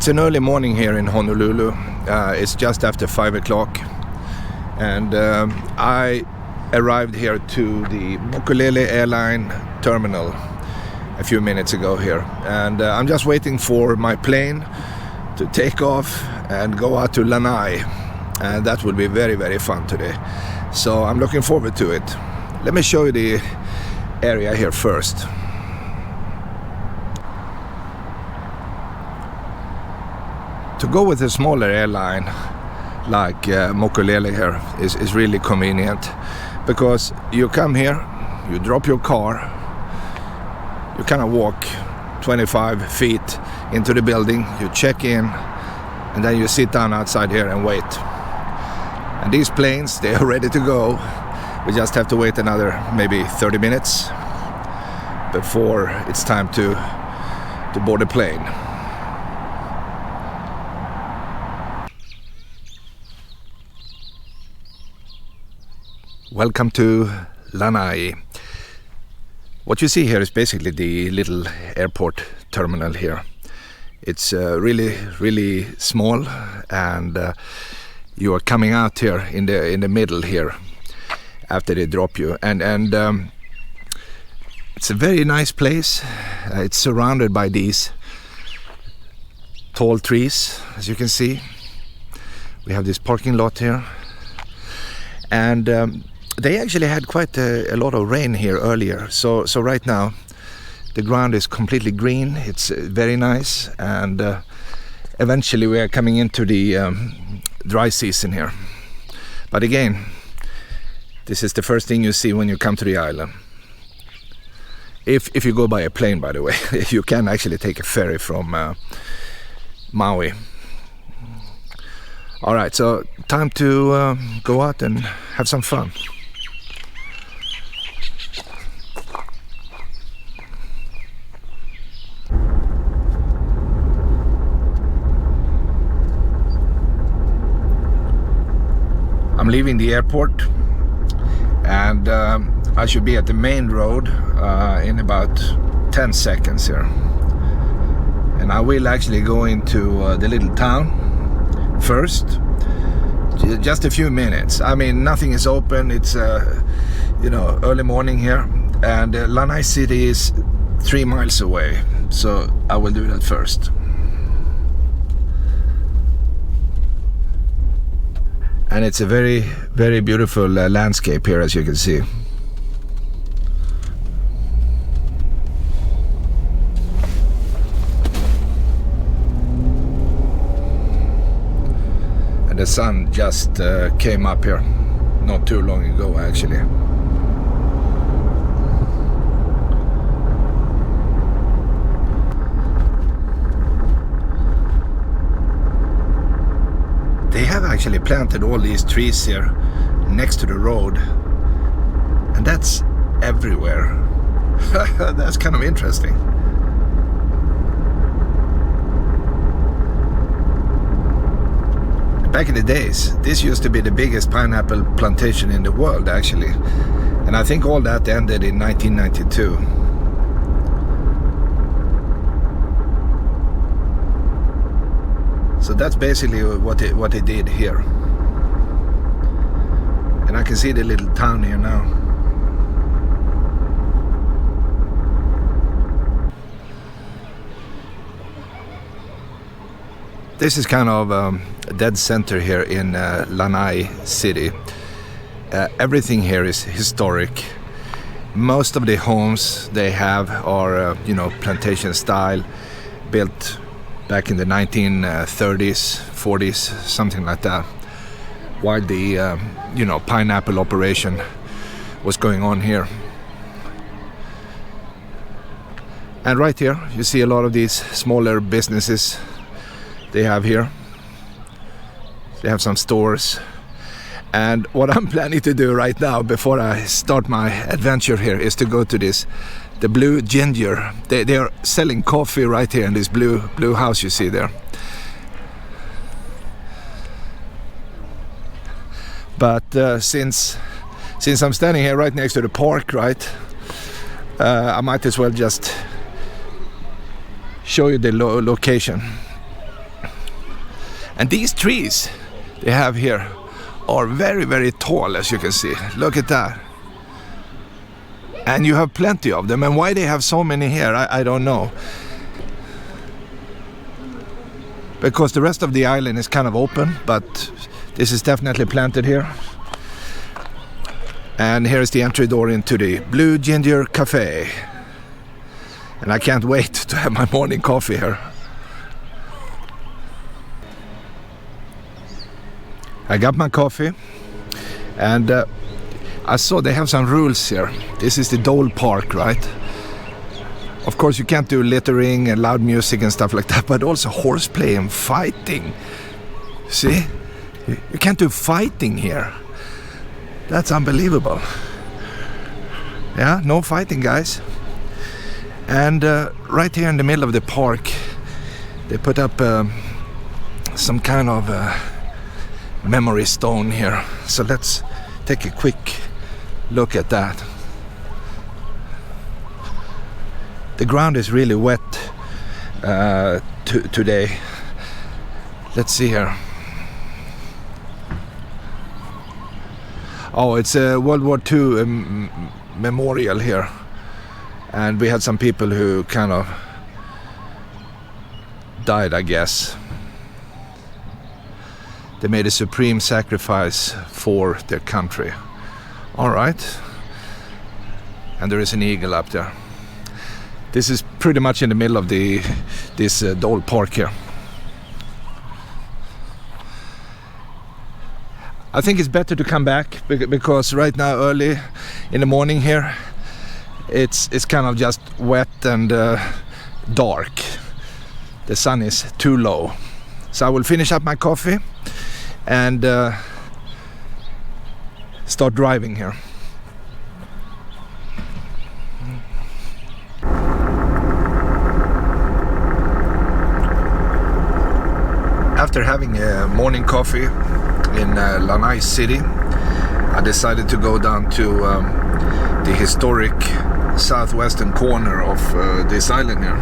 It's an early morning here in Honolulu. It's just after 5 o'clock, and I arrived here to the Mokulele airline terminal a few minutes ago here, and I'm just waiting for my plane to take off and go out to Lanai, and that will be very, very fun today. So I'm looking forward to it. Let me show you the area here first. To go with a smaller airline like Mokulele here is really convenient, because you come here, you drop your car, you kind of walk 25 feet into the building, you check in, and then you sit down outside here and wait. And these planes, they are ready to go. We just have to wait another maybe 30 minutes before it's time to board the plane. Welcome to Lanai. What you see here is basically the little airport terminal here. It's really, really small, and you are coming out here in the middle here after they drop you, and it's a very nice place. It's surrounded by these tall trees, as you can see. We have this parking lot here, and they actually had quite a lot of rain here earlier, so right now the ground is completely green. It's very nice, and eventually we are coming into the dry season here. But again, this is the first thing you see when you come to the island. If you go by a plane, by the way. You can actually take a ferry from Maui. Alright, so time to go out and have some fun. I'm leaving the airport, and I should be at the main road in about 10 seconds here. And I will actually go into the little town first, just a few minutes. I mean, nothing is open. It's early morning here, and Lanai city is 3 miles away, so I will do that first. And it's a very, very beautiful landscape here, as you can see. And the sun just came up here not too long ago, actually. They have actually planted all these trees here next to the road, and that's everywhere. That's kind of interesting. Back in the days, this used to be the biggest pineapple plantation in the world, actually, and I think all that ended in 1992. So that's basically what they did here. And I can see the little town here now. This is kind of a dead center here in Lanai city. Everything here is historic. Most of the homes they have are, plantation style, built back in the 1930s, 40s, something like that, while the pineapple operation was going on here. And right here you see a lot of these smaller businesses they have here. They have some stores, and what I'm planning to do right now before I start my adventure here is to go to the Blue Ginger. They are selling coffee right here in this blue house you see there. But since I'm standing here right next to the park, right, I might as well just show you the location. And these trees they have here are very, very tall, as you can see. Look at that. And you have plenty of them. And why they have so many here, I don't know. Because the rest of the island is kind of open, but this is definitely planted here. And here is the entry door into the Blue Ginger Cafe. And I can't wait to have my morning coffee here. I got my coffee, and I saw they have some rules here. This is the Dole Park, right? Of course you can't do littering and loud music and stuff like that, but also horseplay and fighting. See? You can't do fighting here. That's unbelievable. Yeah, no fighting, guys. And right here in the middle of the park, they put up some kind of memory stone here. So let's take a quick look at that. The ground is really wet today. Let's see here. Oh, it's a World War II memorial here. And we had some people who kind of died, I guess. They made a supreme sacrifice for their country. All right. And there is an eagle up there. This is pretty much in the middle of this Dole Park here. I think it's better to come back because right now early in the morning here it's kind of just wet and dark. The sun is too low. So I will finish up my coffee and start driving here. After having a morning coffee in Lanai city, I decided to go down to the historic southwestern corner of this island here.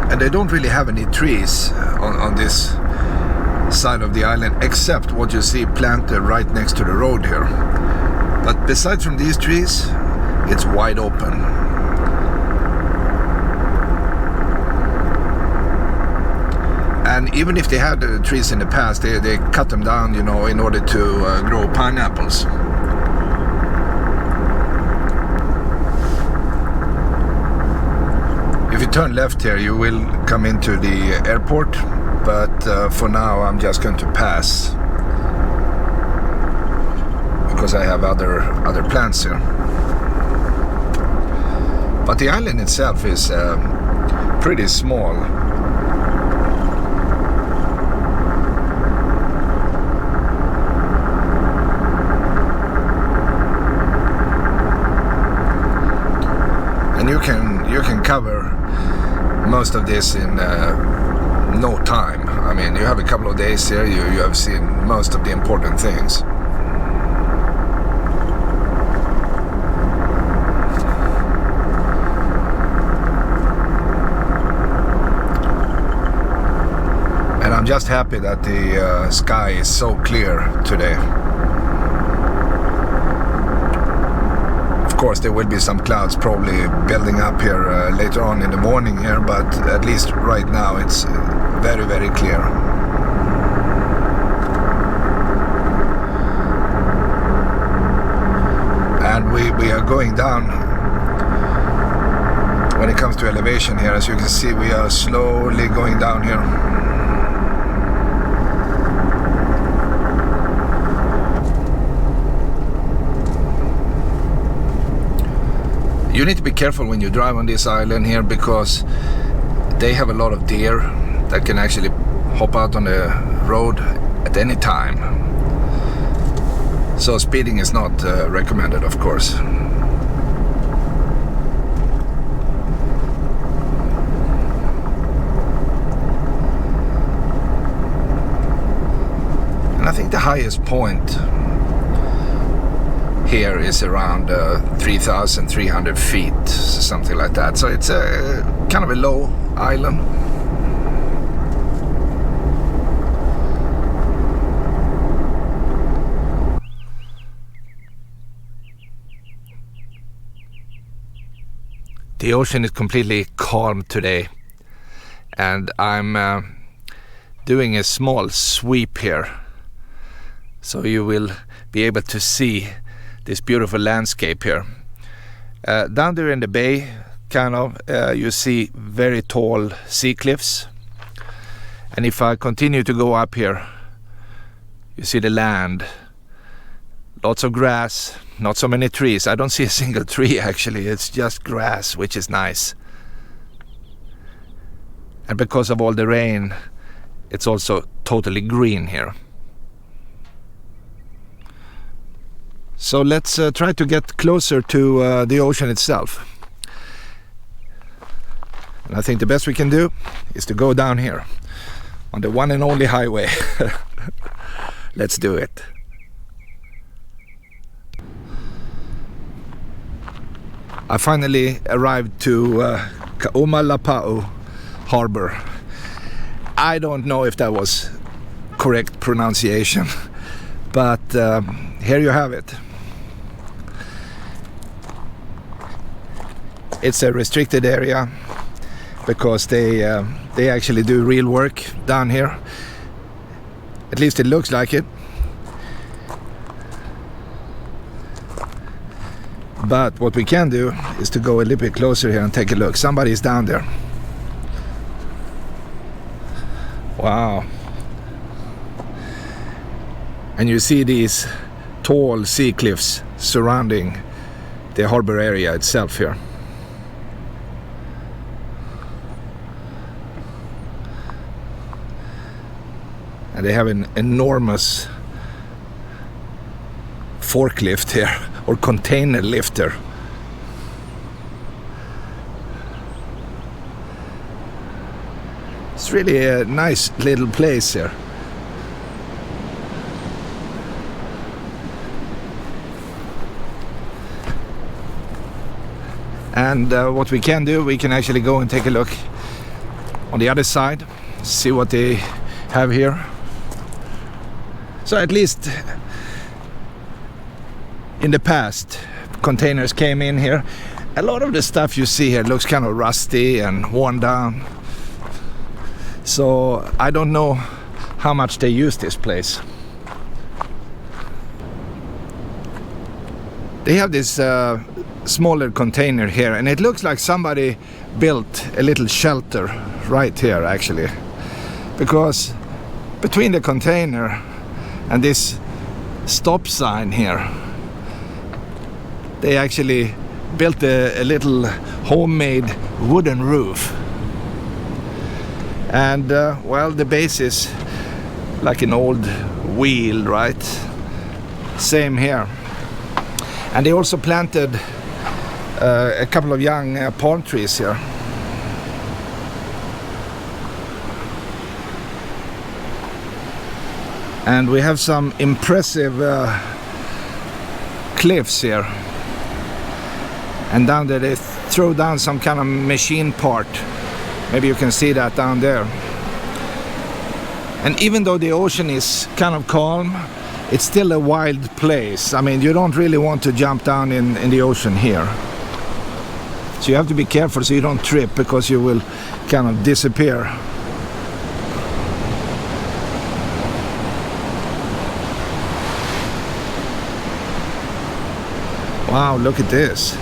And they don't really have any trees on this side of the island except what you see planted right next to the road here. But besides from these trees, it's wide open. And even if they had trees in the past, they cut them down, you know, in order to grow pineapples. If you turn left here, you will come into the airport, but for now I'm just going to pass because I have other plans here. But the island itself is pretty small. And you can cover most of this in no time. I mean, you have a couple of days here, you have seen most of the important things. And I'm just happy that the sky is so clear today. Of course, there will be some clouds probably building up here later on in the morning here, but at least right now it's very, very clear. And we are going down. When it comes to elevation here, as you can see, we are slowly going down here. You need to be careful when you drive on this island here because they have a lot of deer that can actually hop out on the road at any time. So speeding is not recommended, of course. And I think the highest point here is around 3,300 feet, something like that. So it's a kind of a low island. The ocean is completely calm today, and I'm doing a small sweep here, so you will be able to see this beautiful landscape here. Down there in the bay, you see very tall sea cliffs, and if I continue to go up here, you see the land. Lots of grass, not so many trees. I don't see a single tree actually, it's just grass, which is nice. And because of all the rain, it's also totally green here. So let's try to get closer to the ocean itself. And I think the best we can do is to go down here on the one and only highway. Let's do it. I finally arrived to Kaumalapua Harbor. I don't know if that was correct pronunciation, but here you have it. It's a restricted area because they actually do real work down here. At least it looks like it. But what we can do is to go a little bit closer here and take a look. Somebody's down there. Wow. And you see these tall sea cliffs surrounding the harbor area itself here. And they have an enormous forklift here, or container lifter. It's really a nice little place here. And what we can do, we can actually go and take a look on the other side, see what they have here. So at least in the past, containers came in here. A lot of the stuff you see here looks kind of rusty and worn down. So I don't know how much they use this place. They have this smaller container here, and it looks like somebody built a little shelter right here actually, because between the container and this stop sign here, they actually built a little homemade wooden roof. And well, the base is like an old wheel, right? Same here. And they also planted a couple of young palm trees here. And we have some impressive cliffs here. And down there they throw down some kind of machine part. Maybe you can see that down there. And even though the ocean is kind of calm, it's still a wild place. I mean, you don't really want to jump down in the ocean here. So you have to be careful so you don't trip, because you will kind of disappear. Wow, look at this.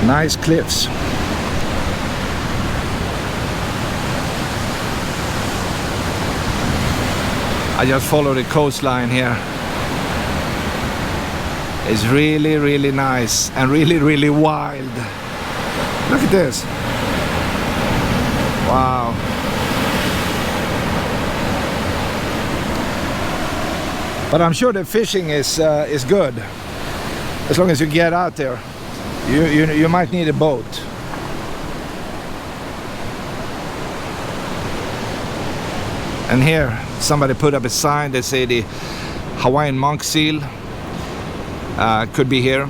Nice cliffs. I just follow the coastline here. It's really, really nice and really, really wild. Look at this. Wow. But I'm sure the fishing is good. As long as you get out there. You might need a boat. And here somebody put up a sign that say the Hawaiian monk seal. could be here.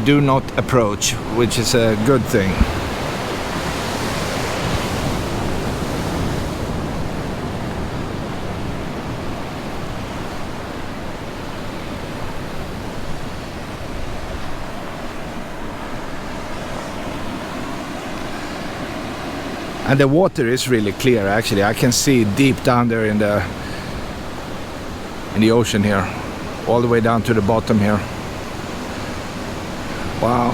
Do not approach, which is a good thing. And the water is really clear, actually. I can see deep down there in the ocean here, all the way down to the bottom here. Wow,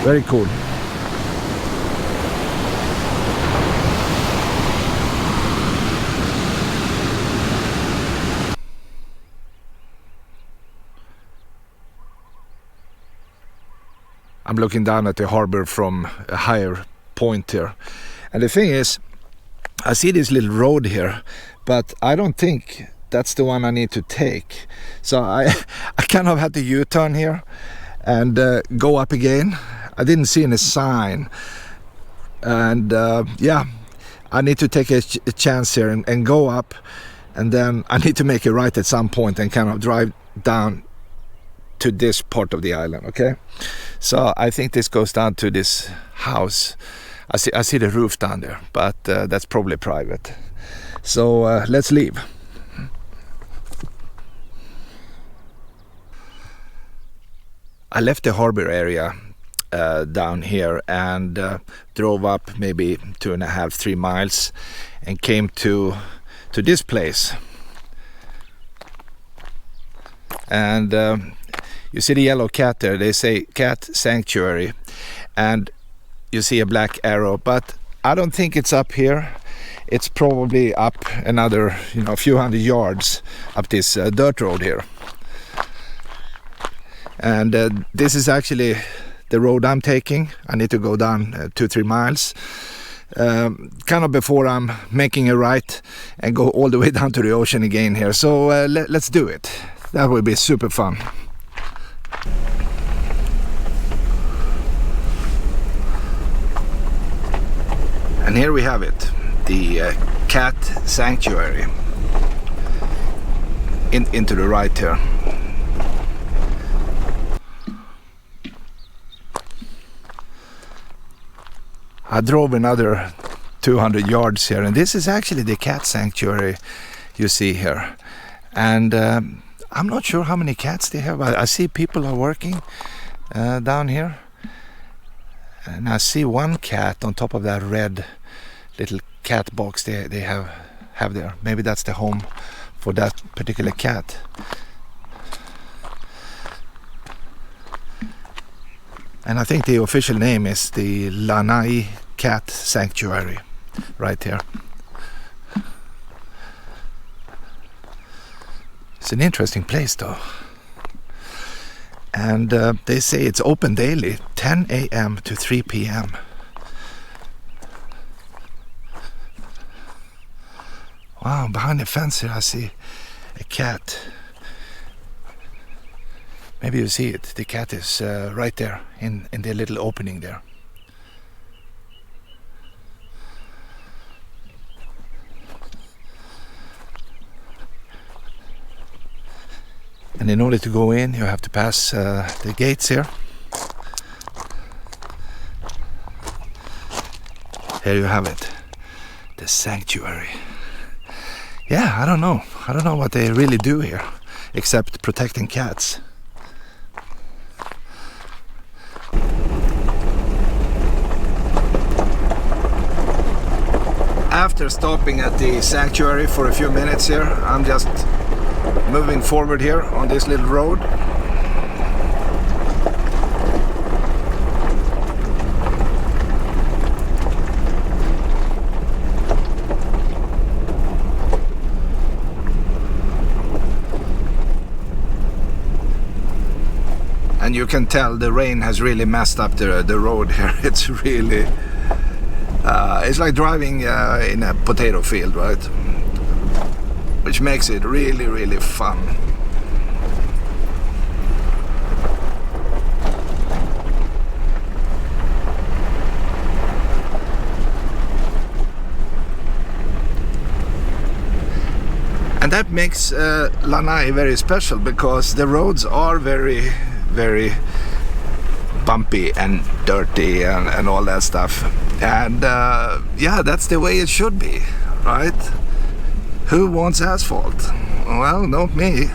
very cool. I'm looking down at the harbor from a higher point here, and the thing is, I see this little road here, but I don't think that's the one I need to take. So I kind of had to U-turn here and go up again. I didn't see any sign, and yeah, I need to take a chance here and go up, and then I need to make a right at some point and kind of drive down to this part of the island. Okay, so I think this goes down to this house. I see the roof down there, but that's probably private. So let's leave. I left the harbor area down here and drove up maybe 2.5-3 miles and came to this place. And you see the yellow cat there. They say Cat Sanctuary, and you see a black arrow, but I don't think it's up here. It's probably up another, a few hundred yards up this dirt road here. And this is actually the road I'm taking. I need to go down 2-3 miles, kind of before I'm making a right and go all the way down to the ocean again here. So let's do it. That will be super fun. And here we have it, the Cat Sanctuary, into the right here. I drove another 200 yards here, and this is actually the Cat Sanctuary you see here. And I'm not sure how many cats they have. I see people are working down here. And I see one cat on top of that red little cat box they have there. Maybe that's the home for that particular cat. And I think the official name is the Lānaʻi Cat Sanctuary, right here. It's an interesting place though. And they say it's open daily, 10 a.m. to 3 p.m. Wow, behind the fence here I see a cat. Maybe you see it. The cat is right there in the little opening there. And in order to go in, you have to pass the gates here. Here you have it, the sanctuary. Yeah, I don't know what they really do here, except protecting cats. After stopping at the sanctuary for a few minutes here, I'm just moving forward here on this little road. And you can tell the rain has really messed up the road here. It's really it's like driving in a potato field, right? Which makes it really, really fun. And And that makes Lanai very special, because the roads are very, very bumpy and dirty and all that stuff. And yeah, that's the way it should be, right? Who wants asphalt? Well, not me.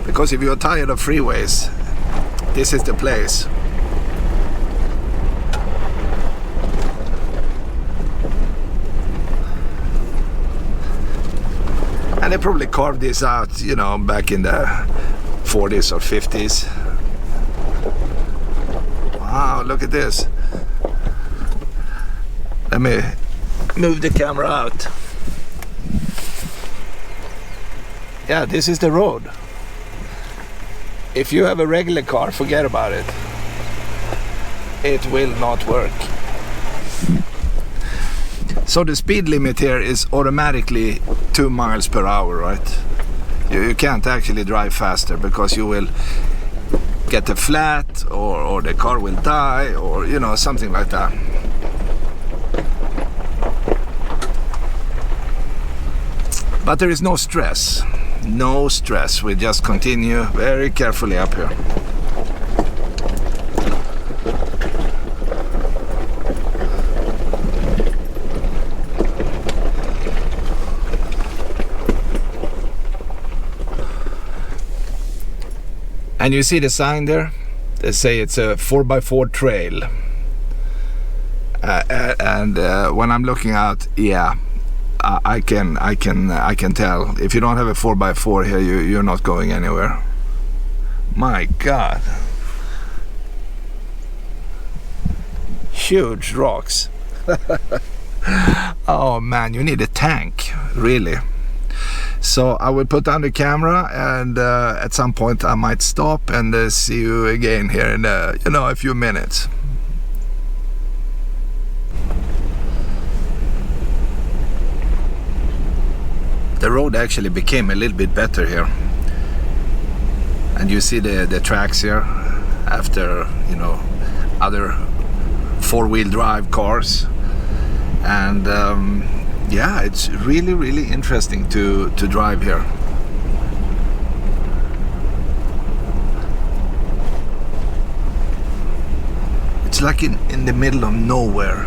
Because if you're tired of freeways, this is the place. And they probably carved this out, you know, back in the 40s or 50s. Wow, look at this. Let me move the camera out. Yeah, this is the road. If you have a regular car, forget about it. It will not work. So the speed limit here is automatically 2 miles per hour, right? You can't actually drive faster, because you will get a flat, or the car will die, or, you know, something like that. But there is no stress. No stress. We just continue very carefully up here. And you see the sign there? They say it's a 4x4 trail. And when I'm looking out, yeah, I can tell. If you don't have a 4x4 here, you're not going anywhere. My God. Huge rocks. Oh man, you need a tank, really. So I will put down the camera, and at some point I might stop and see you again here in a few minutes. The road actually became a little bit better here, and you see the tracks here after, you know, other four-wheel drive cars. And yeah, it's really, really interesting to drive here. It's like in the middle of nowhere.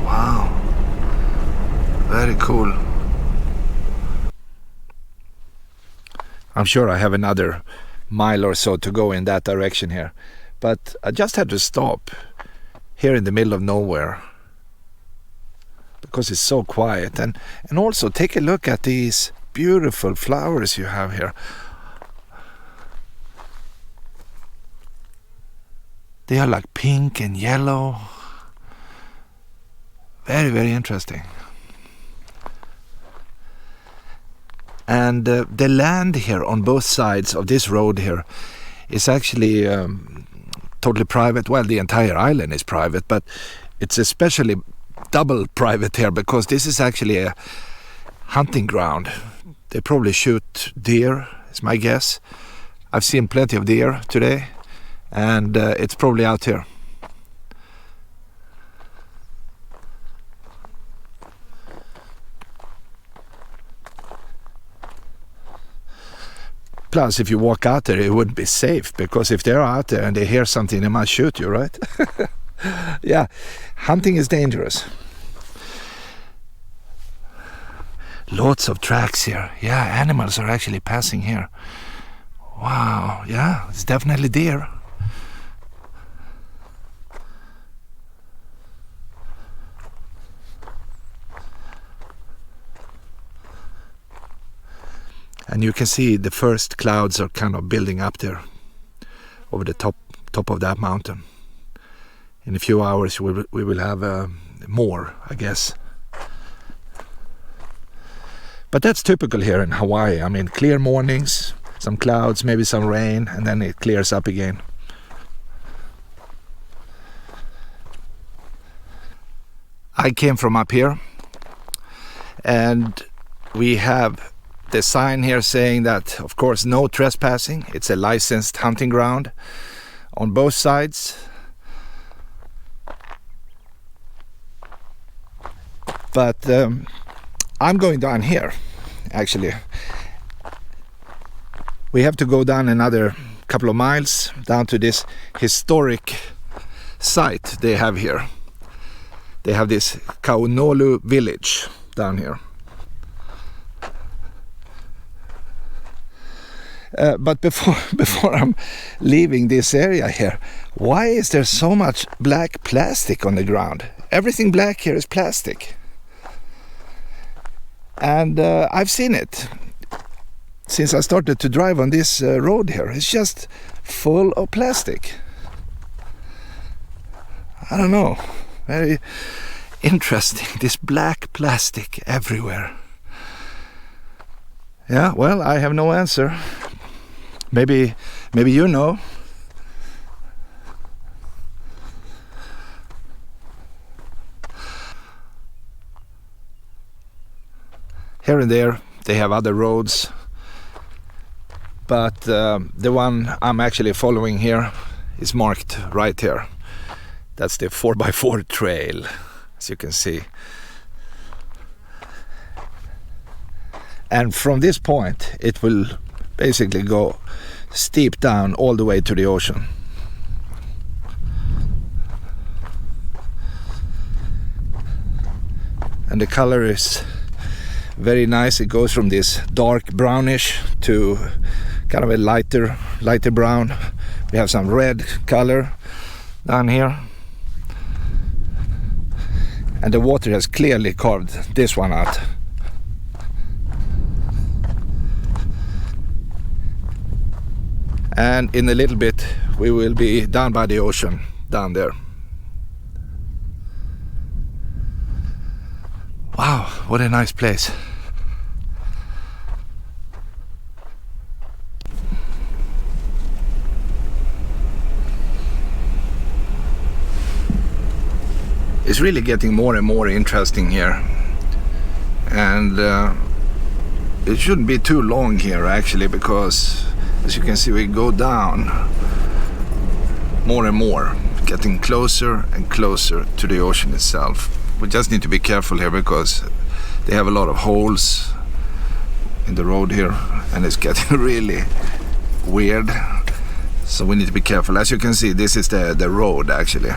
Wow, very cool. I'm sure I have another mile or so to go in that direction here, but I just had to stop here in the middle of nowhere because it's so quiet. And also take a look at these beautiful flowers you have here. They are like pink and yellow. Very, very interesting. And the land here on both sides of this road here is actually totally private. Well, the entire island is private, but it's especially double private here because this is actually a hunting ground. They probably shoot deer, is my guess. I've seen plenty of deer today, and it's probably out here. Plus, if you walk out there, it wouldn't be safe, because if they're out there and they hear something, they might shoot you, right? Yeah, hunting is dangerous. Lots of tracks here. Yeah, animals are actually passing here. Wow, yeah, it's definitely deer. And you can see the first clouds are kind of building up there over the top of that mountain. In a few hours we will have more, I guess. But that's typical here in Hawaii. I mean, clear mornings, some clouds, maybe some rain, and then it clears up again. I came from up here, And we have the sign here saying that, of course, no trespassing. It's a licensed hunting ground on both sides. But I'm going down here, actually. We have to go down another couple of miles down to this historic site they have here. They have this Kaunolū village down here. But before I'm leaving this area here, why is there so much black plastic on the ground? Everything black here is plastic. And I've seen it since I started to drive on this road here. It's just full of plastic. I don't know. Very interesting. This black plastic everywhere. Yeah, well, I have no answer. Maybe you know. Here and there they have other roads, but the one I'm actually following here is marked right here. That's the 4x4 trail, as you can see. And from this point it will basically go steep down all the way to the ocean. And the color is very nice. It goes from this dark brownish to kind of a lighter brown. We have some red color down here. And the water has clearly carved this one out. And in a little bit we will be down by the ocean down there. Wow, what a nice place. It's really getting more and more interesting here, and it shouldn't be too long here actually, because as you can see we go down more and more, getting closer and closer to the ocean itself. We just need to be careful here because they have a lot of holes in the road here and it's getting really weird, so we need to be careful. As you can see, this is the road actually.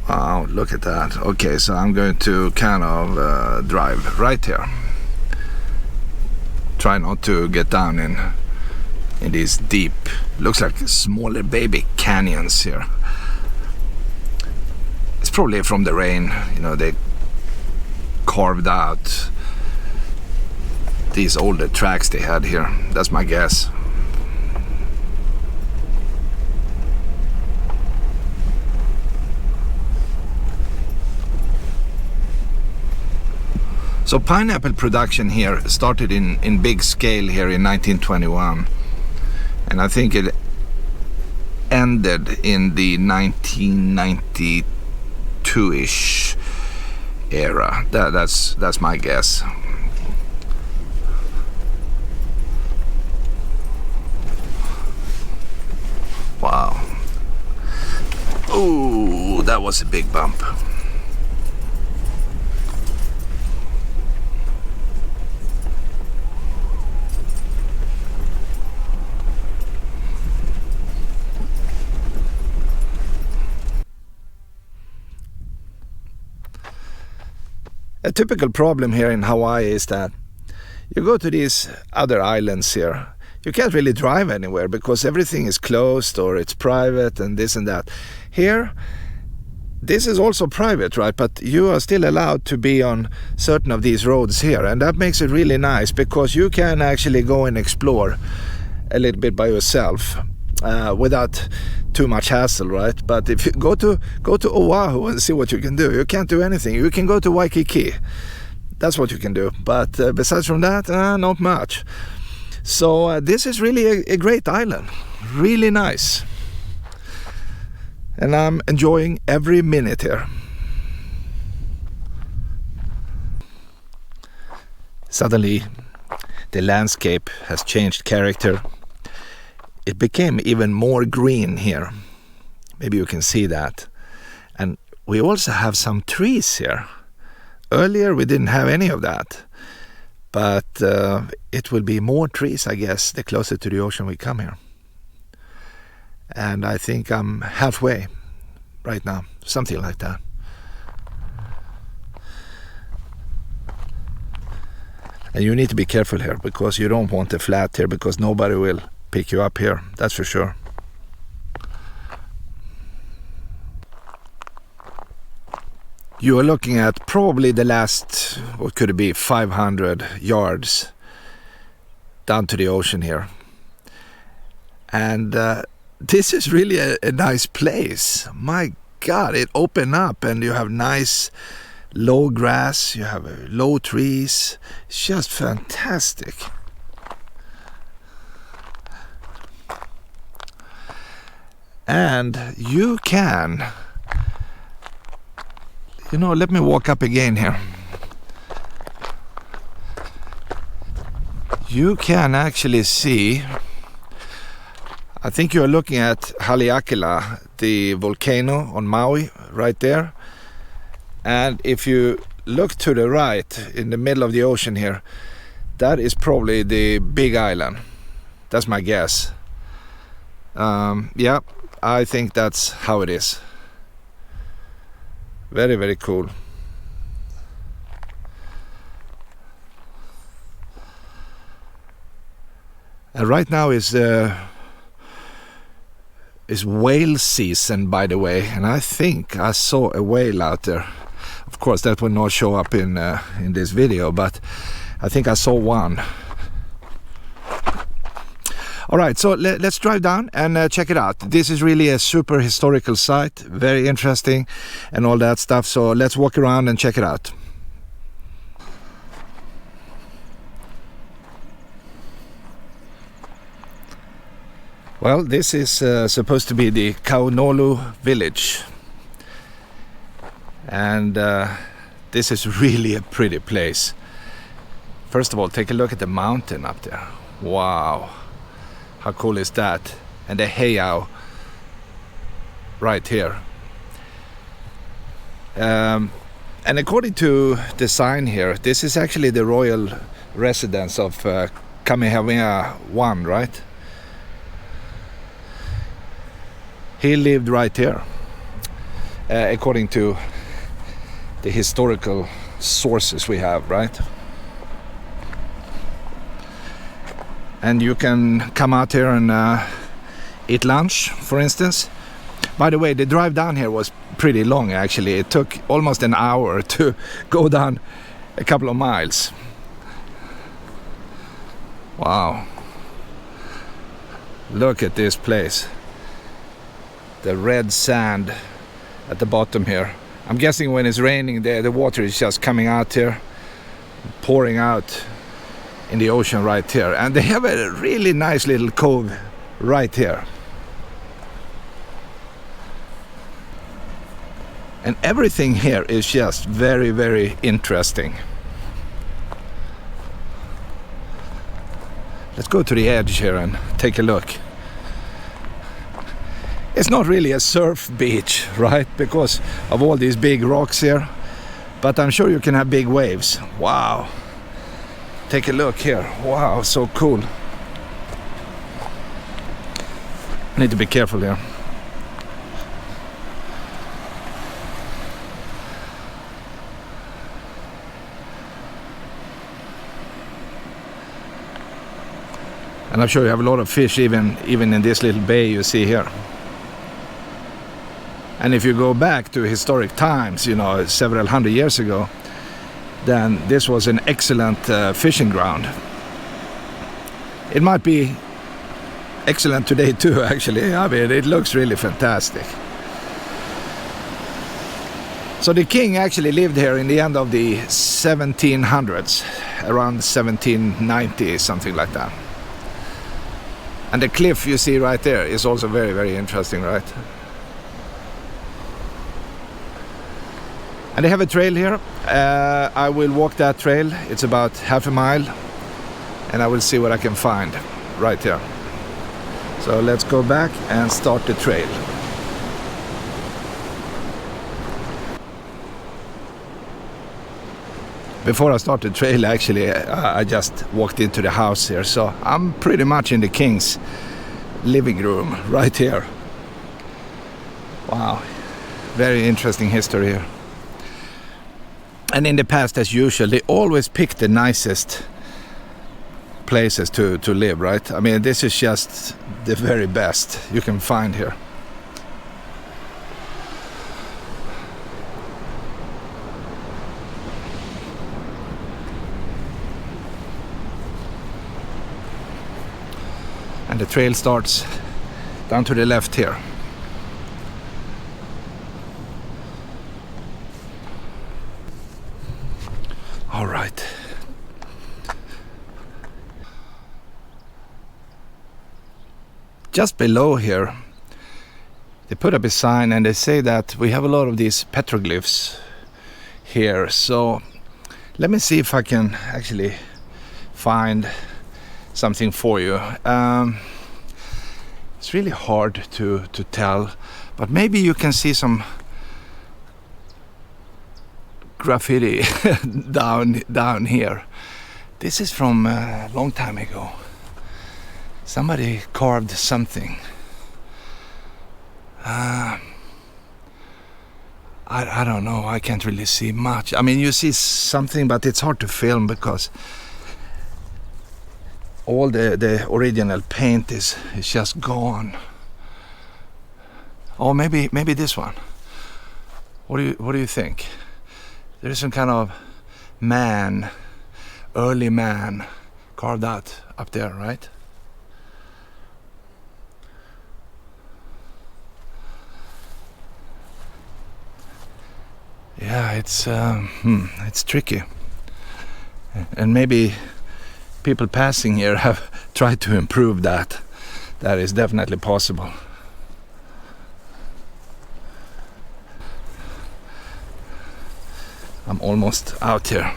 Wow, look at that. Okay, so I'm going to kind of drive right here. Try not to get down in these deep, looks like smaller baby canyons here. It's probably from the rain, you know, they carved out these older tracks they had here. That's my guess. So pineapple production here started in big scale here in 1921, and I think it ended in the 1992-ish era. That's my guess. Wow. Oh, that was a big bump. A typical problem here in Hawaii is that you go to these other islands here, you can't really drive anywhere because everything is closed or it's private and this and that. Here, this is also private, right? But you are still allowed to be on certain of these roads here, and that makes it really nice because you can actually go and explore a little bit by yourself without too much hassle, right? But if you go to Oahu and see what you can do, you can't do anything. You can go to Waikiki, that's what you can do, but besides from that, not much. So this is really a great island, really nice, and I'm enjoying every minute here. Suddenly, the landscape has changed character. It became even more green here. Maybe you can see that. And we also have some trees here. Earlier we didn't have any of that. But it will be more trees, I guess, the closer to the ocean we come here. And I think I'm halfway right now, something like that. And you need to be careful here, because you don't want a flat here, because nobody will pick you up here, that's for sure. You are looking at probably the last, what could it be, 500 yards down to the ocean here. And this is really a nice place. My God, it opened up and you have nice low grass, you have low trees. It's just fantastic. And you can, let me walk up again here. You can actually see, I think you're looking at Haleakala, the volcano on Maui, right there. And if you look to the right, in the middle of the ocean here, that is probably the big island. That's my guess. Yeah, I think that's how it is. Very, very cool. And right now is whale season, by the way, and I think I saw a whale out there. Of course, that will not show up in this video, but I think I saw one. All right, so let's drive down and check it out. This is really a super historical site, very interesting and all that stuff. So let's walk around and check it out. Well, this is supposed to be the Kaunolū village. And this is really a pretty place. First of all, take a look at the mountain up there. Wow. How cool is that? And the heiau right here. And according to the sign here, this is actually the royal residence of Kamehamea I, right? He lived right here, according to the historical sources we have, right? And you can come out here and eat lunch, for instance. By the way, the drive down here was pretty long, actually. It took almost an hour to go down a couple of miles. Wow. Look at this place. The red sand at the bottom here. I'm guessing when it's raining, the water is just coming out here, pouring out in the ocean right here. And they have a really nice little cove right here. And everything here is just very, very interesting. Let's go to the edge here and take a look. It's not really a surf beach, right? Because of all these big rocks here. But I'm sure you can have big waves. Wow. Take a look here. Wow, so cool. I need to be careful here. And I'm sure you have a lot of fish even in this little bay you see here. And if you go back to historic times, several hundred years ago, then this was an excellent fishing ground. It might be excellent today too, actually. I mean, it looks really fantastic. So the king actually lived here in the end of the 1700s, around 1790, something like that. And the cliff you see right there is also very, very interesting, right? And they have a trail here. I will walk that trail. It's about half a mile, and I will see what I can find right here. So let's go back and start the trail. Before I start the trail, actually, I just walked into the house here, so I'm pretty much in the king's living room right here. Wow, very interesting history here. And in the past, as usual, they always pick the nicest places to live, right? I mean, this is just the very best you can find here. And the trail starts down to the left here. All right. Just below here, they put up a sign and they say that we have a lot of these petroglyphs here. So let me see if I can actually find something for you. It's really hard to tell, but maybe you can see some graffiti down here. This is from a long time ago. Somebody carved something. I don't know, I can't really see much. I mean, you see something, but it's hard to film because all the original paint is just gone. Oh, maybe this one. What do you think? There is some kind of man, early man, carved out up there, right? Yeah, it's tricky, and maybe people passing here have tried to improve that. That is definitely possible. I'm almost out here.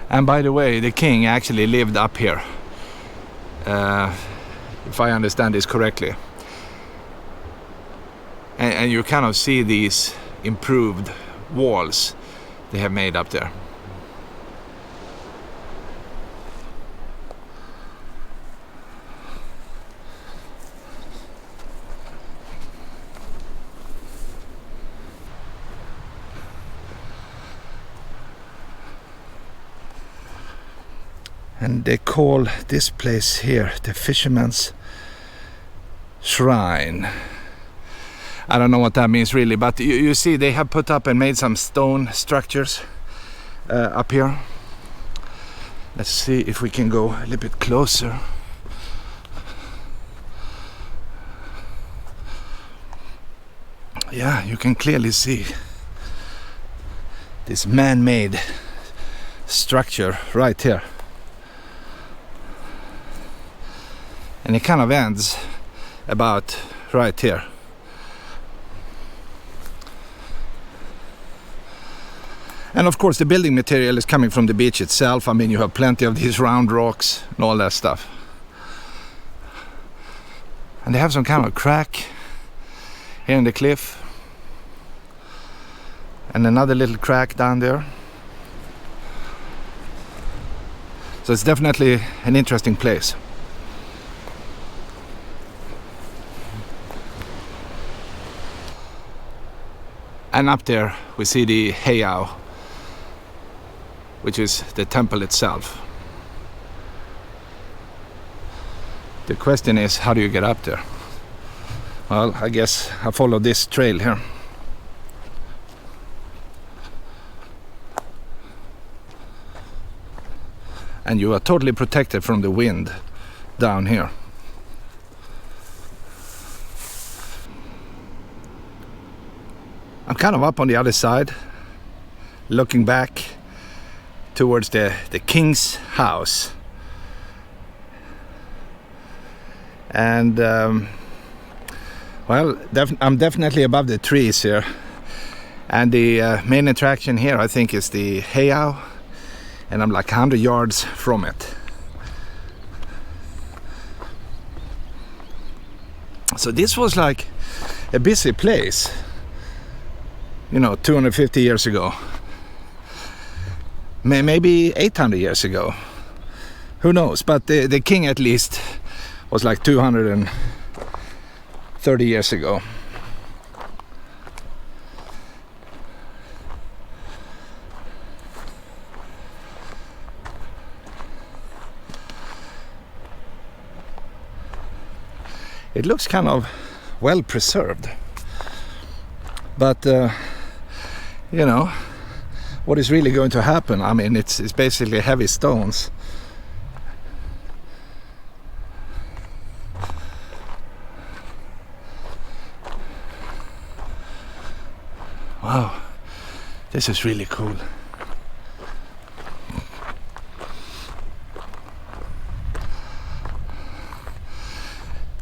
And by the way, the king actually lived up here, if I understand this correctly. And you kind of see these improved walls they have made up there. And they call this place here the Fisherman's Shrine. I don't know what that means really, but you see they have put up and made some stone structures up here. Let's see if we can go a little bit closer. Yeah, you can clearly see this man-made structure right here. And it kind of ends about right here. And of course the building material is coming from the beach itself. I mean, you have plenty of these round rocks and all that stuff. And they have some kind of crack here in the cliff. And another little crack down there. So it's definitely an interesting place. And up there we see the Heiau, which is the temple itself. The question is, how do you get up there? Well, I guess I follow this trail here. And you are totally protected from the wind down here. I'm kind of up on the other side, looking back towards the king's house. And well, I'm definitely above the trees here. And the main attraction here, I think, is the heiau, and I'm like 100 yards from it. So this was like a busy place, you know, 250 years ago. Maybe 800 years ago. Who knows? But the king at least was like 230 years ago. It looks kind of well preserved, but you know, what is really going to happen? I mean, it's basically heavy stones. Wow, this is really cool.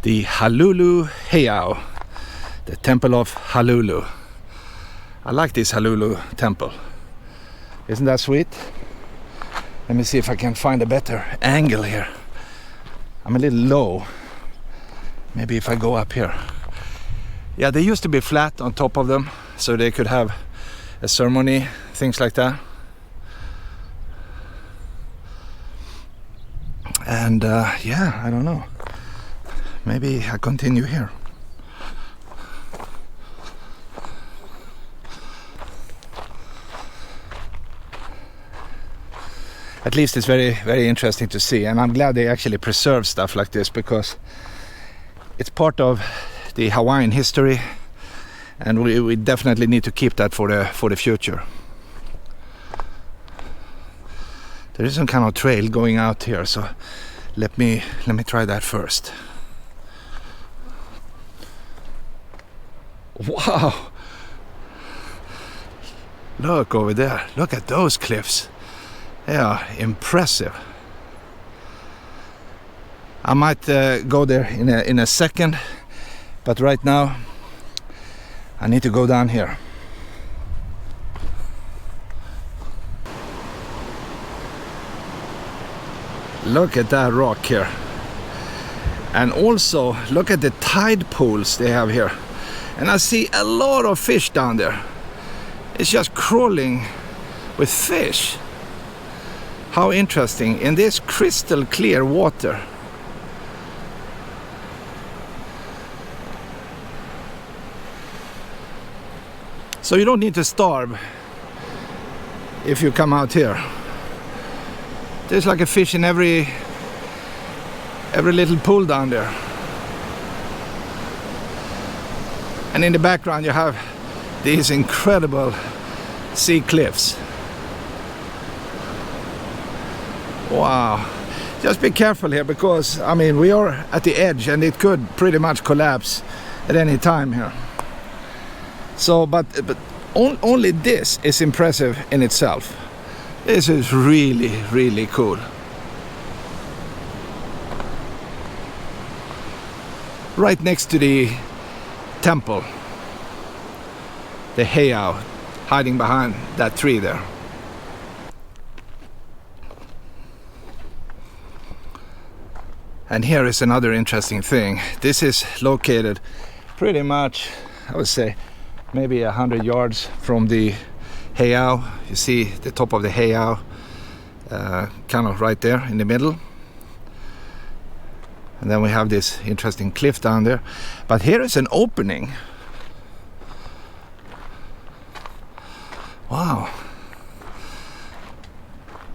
The Halulu Heiau, the temple of Halulu. I like this Halulu temple. Isn't that sweet? Let me see if I can find a better angle here. I'm a little low. Maybe if I go up here. Yeah, they used to be flat on top of them, so they could have a ceremony, things like that. And yeah, I don't know. Maybe I continue here. At least it's very, very interesting to see, and I'm glad they actually preserve stuff like this, because it's part of the Hawaiian history, and we definitely need to keep that for the future. There is some kind of trail going out here, so let me try that first. Wow! Look over there. Look at those cliffs. They are impressive. I might go there in a second, but right now I need to go down here. Look at that rock here. And also look at the tide pools they have here. And I see a lot of fish down there. It's just crawling with fish. How interesting, in this crystal clear water. So you don't need to starve if you come out here. There's like a fish in every little pool down there. And in the background you have these incredible sea cliffs. Wow. Just be careful here, because I mean we are at the edge and it could pretty much collapse at any time here. So but only this is impressive in itself. This is really, really cool. Right next to the temple, the heiau, hiding behind that tree there. And here is another interesting thing. This is located pretty much, I would say, maybe 100 yards from the heiau. You see the top of the heiau, kind of right there in the middle. And then we have this interesting cliff down there. But here is an opening. Wow.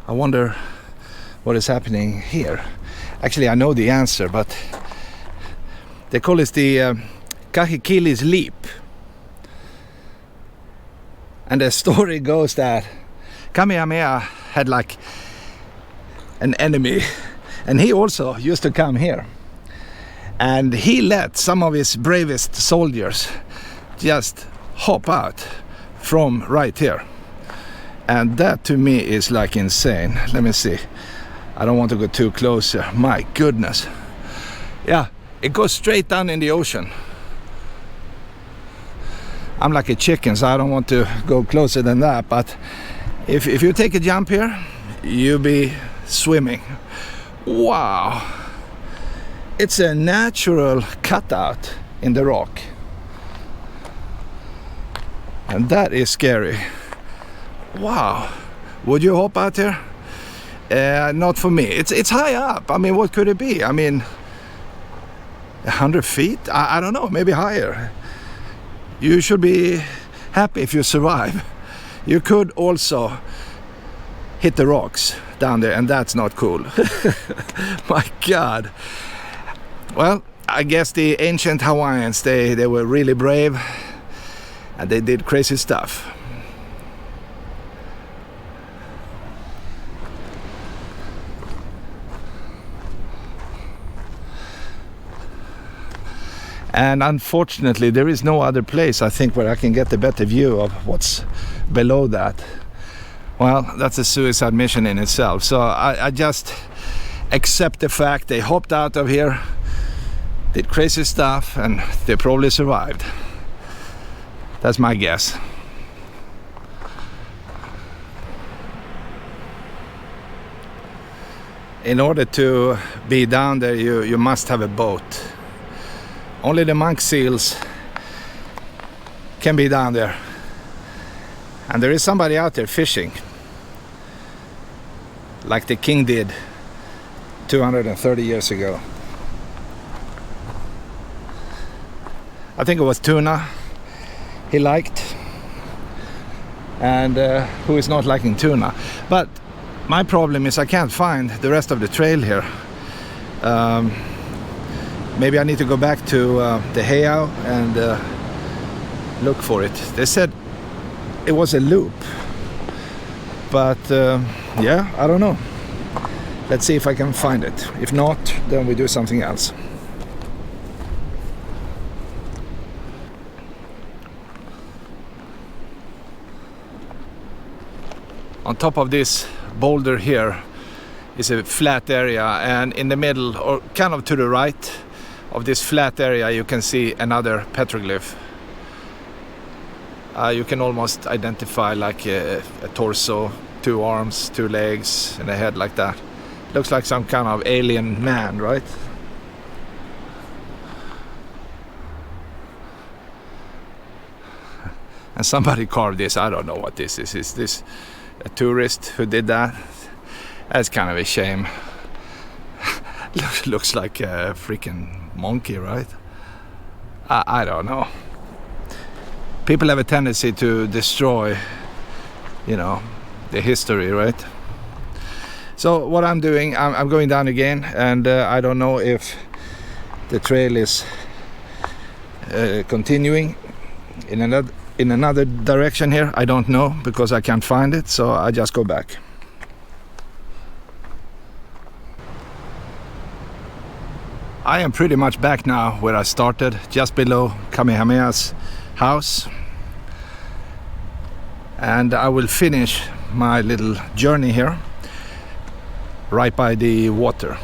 I wonder what is happening here. Actually, I know the answer, but they call it the Kahekili's leap. And the story goes that Kamehamea had like an enemy, and he also used to come here. And he let some of his bravest soldiers just hop out from right here. And that to me is like insane. Let me see. I don't want to go too close here. My goodness. Yeah, It goes straight down in the ocean. I'm like a chicken, so I don't want to go closer than that, but if you take a jump here, you'll be swimming. Wow! It's a natural cutout in the rock. And that is scary. Wow! Would you hop out here? Not for me. It's high up. I mean, what could it be? I mean, 100 feet? I don't know, maybe higher. You should be happy if you survive. You could also hit the rocks down there, and that's not cool. My God. Well, I guess the ancient Hawaiians, they were really brave, and they did crazy stuff. And unfortunately, there is no other place, I think, where I can get a better view of what's below that. Well, that's a suicide mission in itself. So I just accept the fact they hopped out of here, did crazy stuff, and they probably survived. That's my guess. In order to be down there, you must have a boat. Only the monk seals can be down there. And there is somebody out there fishing, like the king did 230 years ago. I think it was tuna he liked, and who is not liking tuna? But my problem is I can't find the rest of the trail here. Maybe I need to go back to the Heiau and look for it. They said it was a loop, but yeah, I don't know. Let's see if I can find it. If not, then we do something else. On top of this boulder here is a flat area, and in the middle, or kind of to the right of this flat area, you can see another petroglyph. You can almost identify like a torso, 2 arms, 2 legs, and a head like that. Looks like some kind of alien man, right? And somebody carved this. I don't know what this is. Is this a tourist who did that? That's kind of a shame. Looks like a freaking monkey, right? I don't know. People have a tendency to destroy, you know, the history, right? So what I'm doing, I'm going down again, and I don't know if the trail is continuing in another direction here. I don't know, because I can't find it, so I just go back. I am pretty much back now where I started, just below Kamehamea's house. And I will finish my little journey here, right by the water.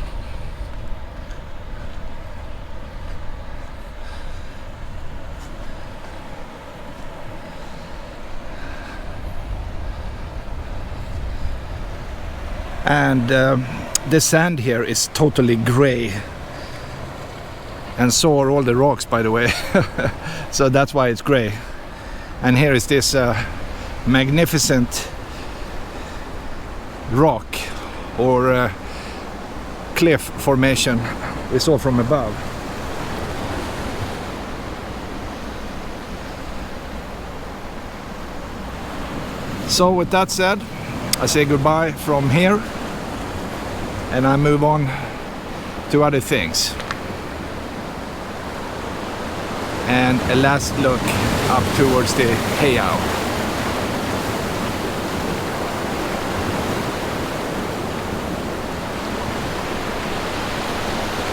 And the sand here is totally gray. And so are all the rocks, by the way. So that's why it's gray. And here is this magnificent rock or cliff formation we saw from above. So with that said, I say goodbye from here, and I move on to other things. And a last look up towards the Heiau.